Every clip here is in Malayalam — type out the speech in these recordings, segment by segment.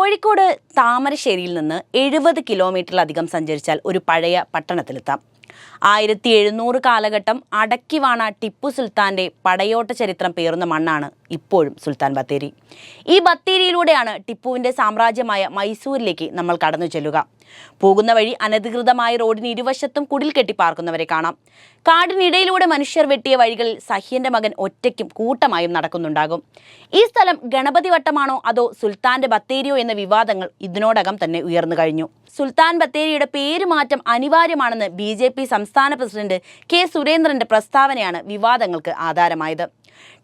കോഴിക്കോട് താമരശ്ശേരിയിൽ നിന്ന് 70 കിലോമീറ്ററിലധികം സഞ്ചരിച്ചാൽ ഒരു പഴയ പട്ടണത്തിലെത്താം. 1700 കാലഘട്ടം അടക്കി വാണ ടിപ്പു സുൽത്താന്റെ പടയോട്ട ചരിത്രം പേറുന്ന മണ്ണാണ് ഇപ്പോഴും സുൽത്താൻ ബത്തേരി. ഈ ബത്തേരിയിലൂടെയാണ് ടിപ്പുവിന്റെ സാമ്രാജ്യമായ മൈസൂരിലേക്ക് നമ്മൾ കടന്നു ചെല്ലുക. പോകുന്ന വഴി അനധികൃതമായ റോഡിന് ഇരുവശത്തും കുടിൽ കെട്ടി പാർക്കുന്നവരെ കാണാം. കാടിനിടയിലൂടെ മനുഷ്യർ വെട്ടിയ വഴികളിൽ സഹ്യന്റെ മകൻ ഒറ്റയ്ക്കും കൂട്ടമായും നടക്കുന്നുണ്ടാകും. ഈ സ്ഥലം ഗണപതി വട്ടമാണോ അതോ സുൽത്താന്റെ ബത്തേരിയോ എന്ന വിവാദങ്ങൾ ഇതിനോടകം തന്നെ ഉയർന്നു കഴിഞ്ഞു. സുൽത്താൻ ബത്തേരിയുടെ പേരുമാറ്റം അനിവാര്യമാണെന്ന് BJP സംസ്ഥാന പ്രസിഡന്റ് K. സുരേന്ദ്രന്റെ പ്രസ്താവനയാണ് വിവാദങ്ങൾക്ക് ആധാരമായത്.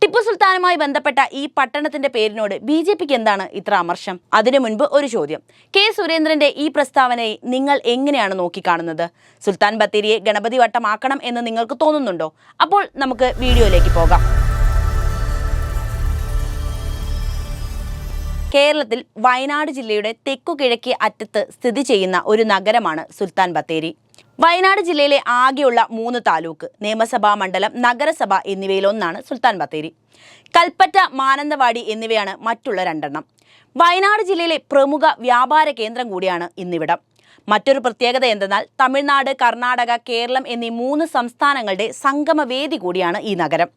ടിപ്പു സുൽത്താനുമായി ബന്ധപ്പെട്ട ഈ പട്ടണത്തിന്റെ പേരിനോട് BJPക്ക് എന്താണ് ഇത്ര അമർഷം? അതിനു മുൻപ് ഒരു ചോദ്യം. K. സുരേന്ദ്രന്റെ ഈ പ്രസ്താവനയെ നിങ്ങൾ എങ്ങനെയാണ് നോക്കിക്കാണുന്നത്? സുൽത്താൻ ബത്തേരിയെ ഗണപതി വട്ടമാക്കണം എന്ന് നിങ്ങൾക്ക് തോന്നുന്നുണ്ടോ? അപ്പോൾ നമുക്ക് വീഡിയോയിലേക്ക് പോകാം. കേരളത്തിൽ വയനാട് ജില്ലയുടെ തെക്കുകിഴക്കേ അറ്റത്ത് സ്ഥിതി ചെയ്യുന്ന ഒരു നഗരമാണ് സുൽത്താൻ ബത്തേരി. വയനാട് ജില്ലയിലെ ആകെയുള്ള 3 താലൂക്ക്, നിയമസഭാ മണ്ഡലം, നഗരസഭ എന്നിവയിലൊന്നാണ് സുൽത്താൻ ബത്തേരി. കൽപ്പറ്റ, മാനന്തവാടി എന്നിവയാണ് മറ്റുള്ള 2 എണ്ണം. വയനാട് ജില്ലയിലെ പ്രമുഖ വ്യാപാര കേന്ദ്രം കൂടിയാണ് ഇന്നിവിടം. മറ്റൊരു പ്രത്യേകത എന്തെന്നാൽ തമിഴ്നാട്, കർണാടക, കേരളം എന്നീ 3 സംസ്ഥാനങ്ങളുടെ സംഗമവേദി കൂടിയാണ് ഈ നഗരം.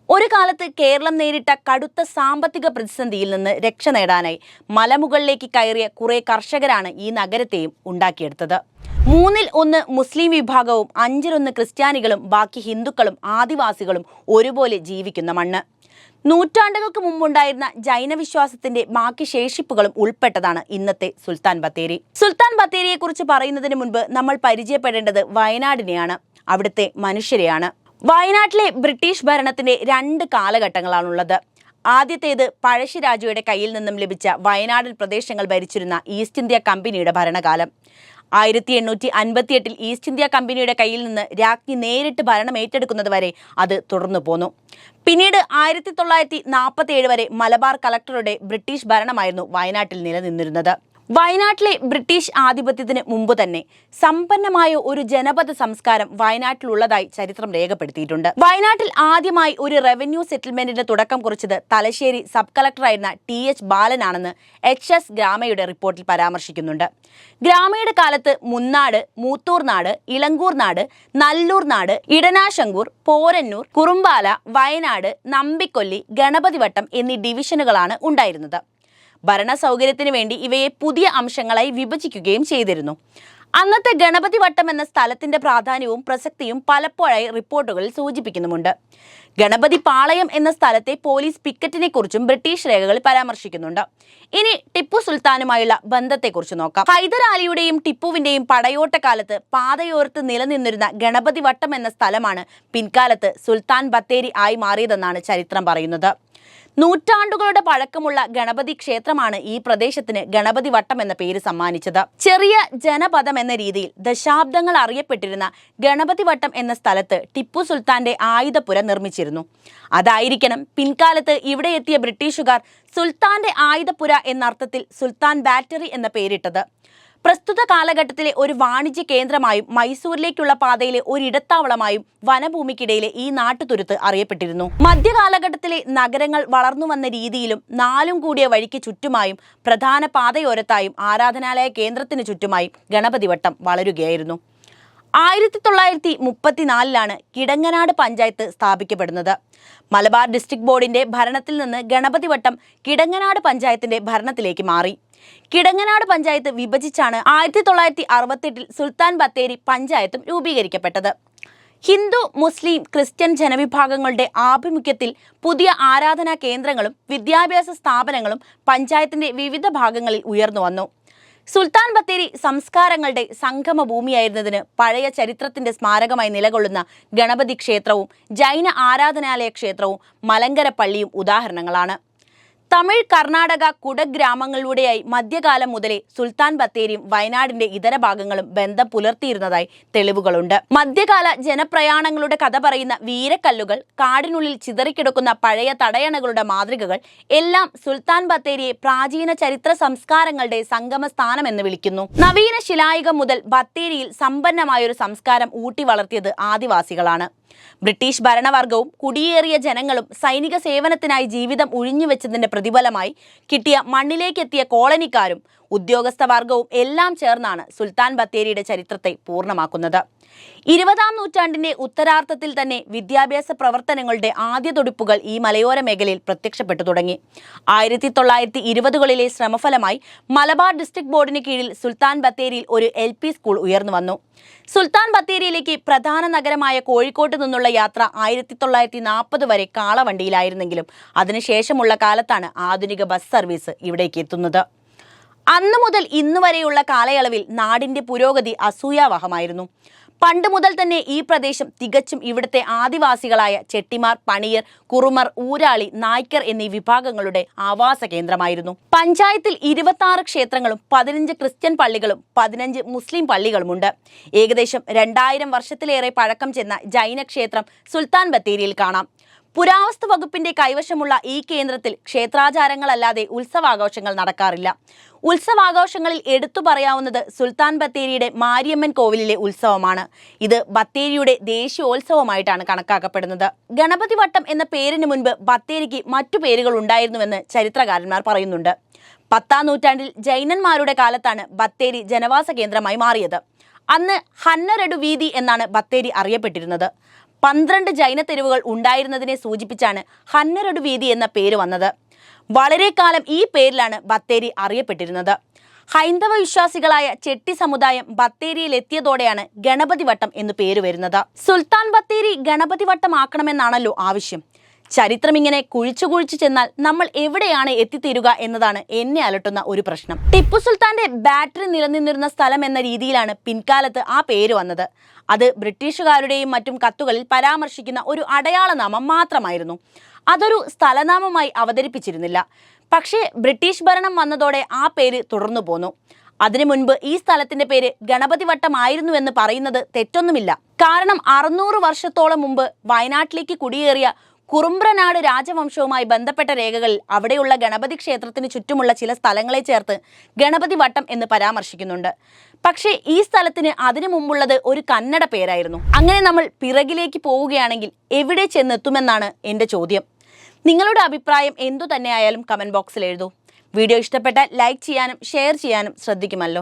ഒരു കാലത്ത് കേരളം നേരിട്ട കടുത്ത സാമ്പത്തിക പ്രതിസന്ധിയിൽ നിന്ന് രക്ഷ നേടാനായി മലമുകളിലേക്ക് കയറിയ കുറെ കർഷകരാണ് ഈ നഗരത്തെയും ഉണ്ടാക്കിയെടുത്തത്. 3-ൽ 1 മുസ്ലിം വിഭാഗവും 5-ൽ 1 ക്രിസ്ത്യാനികളും ബാക്കി ഹിന്ദുക്കളും ആദിവാസികളും ഒരുപോലെ ജീവിക്കുന്ന മണ്ണ്. നൂറ്റാണ്ടുകൾക്ക് മുമ്പുണ്ടായിരുന്ന ജൈനവിശ്വാസത്തിന്റെ ബാക്കി ശേഷിപ്പുകളും ഉൾപ്പെട്ടതാണ് ഇന്നത്തെ സുൽത്താൻ ബത്തേരി. സുൽത്താൻ ബത്തേരിയെക്കുറിച്ച് പറയുന്നതിന് മുൻപ് നമ്മൾ പരിചയപ്പെടേണ്ടത് വയനാടിനെയാണ്, അവിടുത്തെ മനുഷ്യരെയാണ്. വയനാട്ടിലെ ബ്രിട്ടീഷ് ഭരണത്തിന്റെ 2 കാലഘട്ടങ്ങളാണുള്ളത്. ആദ്യത്തേത് പഴശ്ശിരാജയുടെ കയ്യിൽ നിന്നും ലഭിച്ച വയനാടൻ പ്രദേശങ്ങൾ ഭരിച്ചിരുന്ന ഈസ്റ്റ് ഇന്ത്യ കമ്പനിയുടെ ഭരണകാലം. 1858-ൽ ഈസ്റ്റ് ഇന്ത്യ കമ്പനിയുടെ കയ്യിൽ നിന്ന് രാജ്ഞി നേരിട്ട് ഭരണം ഏറ്റെടുക്കുന്നത് വരെ അത് തുടർന്നു പോന്നു. പിന്നീട് 1947 വരെ മലബാർ കളക്ടറുടെ ബ്രിട്ടീഷ് ഭരണമായിരുന്നു വയനാട്ടിൽ നിലനിന്നിരുന്നത്. വയനാട്ടിലെ ബ്രിട്ടീഷ് ആധിപത്യത്തിന് മുമ്പ് തന്നെ സമ്പന്നമായ ഒരു ജനപദ സംസ്കാരം വയനാട്ടിലുള്ളതായി ചരിത്രം രേഖപ്പെടുത്തിയിട്ടുണ്ട്. വയനാട്ടിൽ ആദ്യമായി ഒരു റവന്യൂ സെറ്റിൽമെന്റിന്റെ തുടക്കം കുറിച്ചത് തലശ്ശേരി സബ് കളക്ടറായിരുന്ന TH ബാലനാണെന്ന് HS ഗ്രാമയുടെ റിപ്പോർട്ടിൽ പരാമർശിക്കുന്നുണ്ട്. ഗ്രാമയുടെ കാലത്ത് മുന്നാട്, മൂത്തൂർനാട്, ഇളങ്കൂർനാട്, നല്ലൂർനാട്, ഇടനാശങ്കൂർ, പോരന്നൂർ, കുറുമ്പാല, വയനാട്, നമ്പിക്കൊല്ലി, ഗണപതിവട്ടം എന്നീ ഡിവിഷനുകളാണ് ഉണ്ടായിരുന്നത്. ഭരണ സൗകര്യത്തിന് വേണ്ടി ഇവയെ പുതിയ അംശങ്ങളായി വിഭജിക്കുകയും ചെയ്തിരുന്നു. അന്നത്തെ ഗണപതി വട്ടം എന്ന സ്ഥലത്തിന്റെ പ്രാധാന്യവും പ്രസക്തിയും പലപ്പോഴായി റിപ്പോർട്ടുകളിൽ സൂചിപ്പിക്കുന്നുമുണ്ട്. ഗണപതി പാളയം എന്ന സ്ഥലത്തെ പോലീസ് പിക്കറ്റിനെ കുറിച്ചും ബ്രിട്ടീഷ് രേഖകൾ പരാമർശിക്കുന്നുണ്ട്. ഇനി ടിപ്പു സുൽത്താനുമായുള്ള ബന്ധത്തെക്കുറിച്ച് നോക്കാം. ഹൈദരാലിയുടെയും ടിപ്പുവിന്റെയും പടയോട്ടക്കാലത്ത് പാതയോരത്ത് നിലനിന്നിരുന്ന ഗണപതി വട്ടം എന്ന സ്ഥലമാണ് പിൻകാലത്ത് സുൽത്താൻ ബത്തേരി ആയി മാറിയതെന്നാണ് ചരിത്രം പറയുന്നത്. നൂറ്റാണ്ടുകളുടെ പഴക്കമുള്ള ഗണപതി ക്ഷേത്രമാണ് ഈ പ്രദേശത്തിന് ഗണപതി വട്ടം എന്ന പേര് സമ്മാനിച്ചത്. ചെറിയ ജനപദം എന്ന രീതിയിൽ ദശാബ്ദങ്ങൾ അറിയപ്പെട്ടിരുന്ന ഗണപതി വട്ടം എന്ന സ്ഥലത്ത് ടിപ്പു സുൽത്താന്റെ ആയുധപുര നിർമ്മിച്ചിരുന്നു. അതായിരിക്കണം പിൻകാലത്ത് ഇവിടെ എത്തിയ ബ്രിട്ടീഷുകാർ സുൽത്താന്റെ ആയുധപുര എന്നർത്ഥത്തിൽ സുൽത്താൻ ബാറ്ററി എന്ന പേരിട്ടത്. പ്രസ്തുത കാലഘട്ടത്തിലെ ഒരു വാണിജ്യ കേന്ദ്രമായും മൈസൂരിലേക്കുള്ള പാതയിലെ ഒരിടത്താവളമായും വനഭൂമിക്കിടയിലെ ഈ നാട്ടുതുരുത്ത് അറിയപ്പെട്ടിരുന്നു. മധ്യകാലഘട്ടത്തിലെ നഗരങ്ങൾ വളർന്നു വന്ന രീതിയിലും 4 കൂടിയ വഴിക്ക് ചുറ്റുമായും പ്രധാന പാതയോരത്തായും ആരാധനാലയ കേന്ദ്രത്തിന് ചുറ്റുമായും ഗണപതിവട്ടം വളരുകയായിരുന്നു. 1934-ലാണ് കിടങ്ങനാട് പഞ്ചായത്ത് സ്ഥാപിക്കപ്പെടുന്നത്. മലബാർ ഡിസ്ട്രിക്ട് ബോർഡിന്റെ ഭരണത്തിൽ നിന്ന് ഗണപതിവട്ടം കിടങ്ങനാട് പഞ്ചായത്തിന്റെ ഭരണത്തിലേക്ക് മാറി. കിടങ്ങനാട് പഞ്ചായത്ത് വിഭജിച്ചാണ് 1968-ൽ സുൽത്താൻ ബത്തേരി പഞ്ചായത്തും രൂപീകരിക്കപ്പെട്ടത്. ഹിന്ദു, മുസ്ലിം, ക്രിസ്ത്യൻ ജനവിഭാഗങ്ങളുടെ ആഭിമുഖ്യത്തിൽ പുതിയ ആരാധനാ കേന്ദ്രങ്ങളും വിദ്യാഭ്യാസ സ്ഥാപനങ്ങളും പഞ്ചായത്തിന്റെ വിവിധ ഭാഗങ്ങളിൽ ഉയർന്നു വന്നു. സുൽത്താൻ ബത്തേരി സംസ്കാരങ്ങളുടെ സംഗമ ഭൂമിയായിരുന്നതിന് പഴയ ചരിത്രത്തിന്റെ സ്മാരകമായി നിലകൊള്ളുന്ന ഗണപതി ക്ഷേത്രവും ജൈന ആരാധനാലയ ക്ഷേത്രവും മലങ്കര പള്ളിയും ഉദാഹരണങ്ങളാണ്. തമിഴ്, കർണാടക, കുടഗ്രാമങ്ങളിലൂടെയായി മധ്യകാലം മുതലേ സുൽത്താൻ ബത്തേരിയും വയനാടിന്റെ ഇതര ഭാഗങ്ങളും ബന്ധം പുലർത്തിയിരുന്നതായി തെളിവുകളുണ്ട്. മധ്യകാല ജനപ്രയാണങ്ങളുടെ കഥ പറയുന്ന വീരക്കല്ലുകൾ, കാടിനുള്ളിൽ ചിതറിക്കിടക്കുന്ന പഴയ തടയണകളുടെ മാതൃകകൾ എല്ലാം സുൽത്താൻ ബത്തേരിയെ പ്രാചീന ചരിത്ര സംസ്കാരങ്ങളുടെ സംഗമ സ്ഥാനമെന്ന് വിളിക്കുന്നു. നവീന ശിലായുഗം മുതൽ ബത്തേരിയിൽ സമ്പന്നമായൊരു സംസ്കാരം ഊട്ടി വളർത്തിയത് ആദിവാസികളാണ്. ബ്രിട്ടീഷ് ഭരണവർഗവും കുടിയേറിയ ജനങ്ങളും സൈനിക സേവനത്തിനായി ജീവിതം ഉഴിഞ്ഞുവെച്ചതിന്റെ പ്രതിഫലമായി കിട്ടിയ മണ്ണിലേക്കെത്തിയ കോളനിക്കാരും ഉദ്യോഗസ്ഥ വർഗവും എല്ലാം ചേർന്നാണ് സുൽത്താൻ ബത്തേരിയുടെ ചരിത്രത്തെ പൂർണ്ണമാക്കുന്നത്. 20-ാം നൂറ്റാണ്ടിന്റെ ഉത്തരാർദ്ധത്തിൽ തന്നെ വിദ്യാഭ്യാസ പ്രവർത്തനങ്ങളുടെ ആദ്യ തുടിപ്പുകൾ ഈ മലയോര മേഖലയിൽ പ്രത്യക്ഷപ്പെട്ടു തുടങ്ങി. 1920-കളിലെ ശ്രമഫലമായി മലബാർ ഡിസ്ട്രിക്ട് ബോർഡിന് കീഴിൽ സുൽത്താൻ ബത്തേരിയിൽ ഒരു LP സ്കൂൾ ഉയർന്നു വന്നു. സുൽത്താൻ ബത്തേരിയിലേക്ക് പ്രധാന നഗരമായ കോഴിക്കോട്ട് നിന്നുള്ള യാത്ര 1940 വരെ കാളവണ്ടിയിലായിരുന്നെങ്കിലും അതിനുശേഷമുള്ള കാലത്താണ് ആധുനിക ബസ് സർവീസ് ഇവിടേക്ക് എത്തുന്നത്. അന്നു മുതൽ ഇന്നു വരെയുള്ള കാലയളവിൽ നാടിന്റെ പുരോഗതി അസൂയാവഹമായിരുന്നു. പണ്ട് മുതൽ തന്നെ ഈ പ്രദേശം തികച്ചും ഇവിടുത്തെ ആദിവാസികളായ ചെട്ടിമാർ, പണിയർ, കുറുമർ, ഊരാളി, നായ്ക്കർ എന്നീ വിഭാഗങ്ങളുടെ ആവാസ കേന്ദ്രമായിരുന്നു. പഞ്ചായത്തിൽ 26 ക്ഷേത്രങ്ങളും 15 ക്രിസ്ത്യൻ പള്ളികളും 15 മുസ്ലിം പള്ളികളുമുണ്ട്. ഏകദേശം 2000 വർഷത്തിലേറെ പഴക്കം ചെന്ന ജൈന ക്ഷേത്രം സുൽത്താൻ ബത്തേരിയിൽ കാണാം. പുരാവസ്തു വകുപ്പിന്റെ കൈവശമുള്ള ഈ കേന്ദ്രത്തിൽ ക്ഷേത്രാചാരങ്ങളല്ലാതെ ഉത്സവാഘോഷങ്ങൾ നടക്കാറില്ല. ഉത്സവാഘോഷങ്ങളിൽ എടുത്തു പറയാവുന്നത് സുൽത്താൻ ബത്തേരിയുടെ മാരിയമ്മൻ കോവിലിലെ ഉത്സവമാണ്. ഇത് ബത്തേരിയുടെ ദേശീയോത്സവമായിട്ടാണ് കണക്കാക്കപ്പെടുന്നത്. ഗണപതി വട്ടം എന്ന പേരിന് മുൻപ് ബത്തേരിക്ക് മറ്റു പേരുകൾ ഉണ്ടായിരുന്നുവെന്ന് ചരിത്രകാരന്മാർ പറയുന്നുണ്ട്. 10-ാം നൂറ്റാണ്ടിൽ ജൈനന്മാരുടെ കാലത്താണ് ബത്തേരി ജനവാസ കേന്ദ്രമായി മാറിയത്. അന്ന് ഹന്നരടു വീതി എന്നാണ് ബത്തേരി അറിയപ്പെട്ടിരുന്നത്. 12 ജൈന തെരുവുകൾ ഉണ്ടായിരുന്നതിനെ സൂചിപ്പിച്ചാണ് ഹന്നരടു വീതി എന്ന പേര് വന്നത്. വളരെ കാലം ഈ പേരിലാണ് ബത്തേരി അറിയപ്പെട്ടിരുന്നത്. ഹൈന്ദവ വിശ്വാസികളായ ചെട്ടി സമുദായം ബത്തേരിയിൽ എത്തിയതോടെയാണ് ഗണപതി വട്ടം എന്നു പേര് വരുന്നത്. സുൽത്താൻ ബത്തേരി ഗണപതി വട്ടമാക്കണമെന്നാണല്ലോ ആവശ്യം. ചരിത്രം ഇങ്ങനെ കുഴിച്ചു ചെന്നാൽ നമ്മൾ എവിടെയാണ് എത്തിത്തീരുക എന്നതാണ് എന്നെ അലട്ടുന്ന ഒരു പ്രശ്നം. ടിപ്പു സുൽത്താന്റെ ബാറ്ററി നിലനിന്നിരുന്ന സ്ഥലം എന്ന രീതിയിലാണ് പിൻകാലത്ത് ആ പേര് വന്നത്. അത് ബ്രിട്ടീഷുകാരുടെയും മറ്റും കത്തുകളിൽ പരാമർശിക്കുന്ന ഒരു അടയാള നാമം മാത്രമായിരുന്നു. അതൊരു സ്ഥലനാമമായി അവതരിപ്പിച്ചിരുന്നില്ല. പക്ഷേ ബ്രിട്ടീഷ് ഭരണം വന്നതോടെ ആ പേര് തുടർന്നു പോന്നു. അതിനു മുൻപ് ഈ സ്ഥലത്തിന്റെ പേര് ഗണപതി വട്ടമായിരുന്നു എന്ന് പറയുന്നത് തെറ്റൊന്നുമില്ല. കാരണം 600 വർഷത്തോളം മുമ്പ് വയനാട്ടിലേക്ക് കുടിയേറിയ കുറുമ്പ്രനാട് രാജവംശവുമായി ബന്ധപ്പെട്ട രേഖകളിൽ അവിടെയുള്ള ഗണപതി ക്ഷേത്രത്തിന് ചുറ്റുമുള്ള ചില സ്ഥലങ്ങളെ ചേർത്ത് ഗണപതി വട്ടം എന്ന് പരാമർശിക്കുന്നുണ്ട്. പക്ഷേ ഈ സ്ഥലത്തിന് അതിനു മുമ്പുള്ളത് ഒരു കന്നഡ പേരായിരുന്നു. അങ്ങനെ നമ്മൾ പിറകിലേക്ക് പോവുകയാണെങ്കിൽ എവിടെ ചെന്നെത്തുമെന്നാണ് എൻ്റെ ചോദ്യം. നിങ്ങളുടെ അഭിപ്രായം എന്തു തന്നെയായാലും കമൻറ്റ് ബോക്സിൽ എഴുതൂ. വീഡിയോ ഇഷ്ടപ്പെട്ടാൽ ലൈക്ക് ചെയ്യാനും ഷെയർ ചെയ്യാനും ശ്രദ്ധിക്കുമല്ലോ.